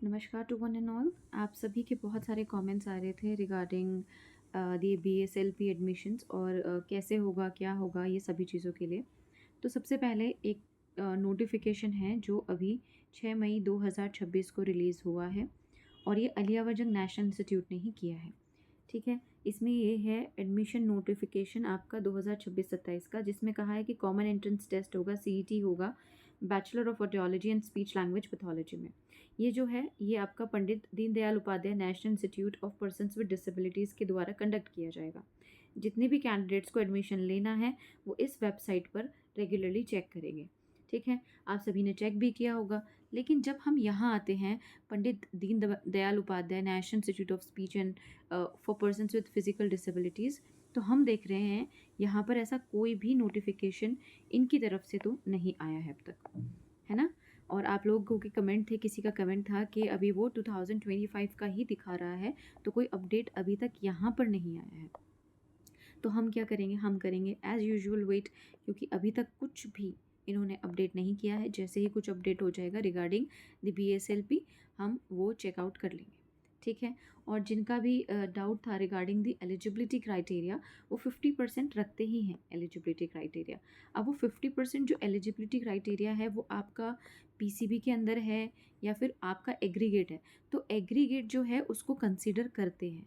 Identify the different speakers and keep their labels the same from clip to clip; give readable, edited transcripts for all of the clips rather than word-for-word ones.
Speaker 1: नमस्कार to one and all. आप सभी के बहुत सारे कमेंट्स आ रहे थे रिगार्डिंग दी BSLP एडमिशन्स और कैसे होगा, क्या होगा, ये सभी चीज़ों के लिए। तो सबसे पहले एक नोटिफिकेशन है जो अभी 6 मई 2026 को रिलीज़ हुआ है और ये अलिया वजंग नेशनल इंस्टीट्यूट ने ही किया है। ठीक है, इसमें ये है एडमिशन नोटिफिकेशन आपका 2026-27 का, जिसमें कहा है कि कॉमन एंट्रेंस टेस्ट होगा, CET होगा, bachelor of audiology and speech language pathology में। ये जो है ये आपका Pandit Deendayal Upadhyaya national institute of persons with disabilities के द्वारा कंडक्ट किया जाएगा। जितने भी कैंडिडेट्स को एडमिशन लेना है वो इस वेबसाइट पर रेगुलरली चेक करेंगे। ठीक है, आप सभी ने चेक भी किया होगा। लेकिन जब हम यहाँ आते हैं Pandit Deendayal Upadhyaya national institute of speech and for persons with physical disabilities, तो हम देख रहे हैं यहाँ पर ऐसा कोई भी नोटिफिकेशन इनकी तरफ से तो नहीं आया है अब तक, है ना। और आप लोगों के कमेंट थे, किसी का कमेंट था कि अभी वो 2025 का ही दिखा रहा है, तो कोई अपडेट अभी तक यहाँ पर नहीं आया है। तो हम क्या करेंगे, हम करेंगे एज़ यूजुअल वेट, क्योंकि अभी तक कुछ भी इन्होंने अपडेट नहीं किया है। जैसे ही कुछ अपडेट हो जाएगा रिगार्डिंग द BSLP हम वो चेकआउट कर लेंगे। ठीक है, और जिनका भी डाउट था रिगार्डिंग द एलिजिबिलिटी क्राइटेरिया, वो 50% रखते ही हैं एलिजिबिलिटी क्राइटेरिया। अब वो 50% जो एलिजिबिलिटी क्राइटेरिया है वो आपका PCB के अंदर है या फिर आपका एग्रीगेट है, तो एग्रीगेट जो है उसको कंसिडर करते हैं।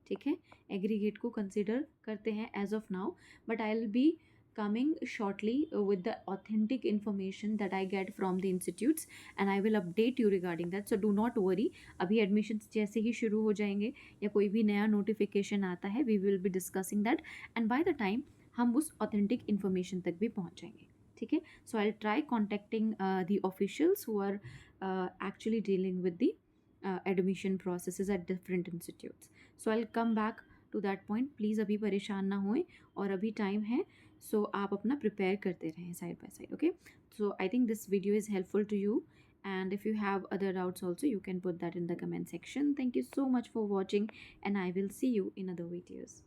Speaker 1: ठीक है, एग्रीगेट को कंसिडर करते हैं as of now, but I will be coming shortly with the authentic information that I get from the institutes and I will update you regarding that, so do not worry। अभी admissions जैसे ही शुरू हो जाएंगे या कोई भी नया notification आता है we will be discussing that and by the time हम उस authentic information तक भी पहुंच जाएंगे। ठीक है, so I'll try contacting the officials who are actually dealing with the admission processes at different institutes, so I'll come back to that point. Please अभी परेशान ना होएं और अभी टाइम है, सो आप अपना प्रिपेयर करते रहें side by side. Okay, so I think this video is helpful to you and if you have other doubts also you can put that in the comment section. Thank you so much for watching and I will see you in other videos.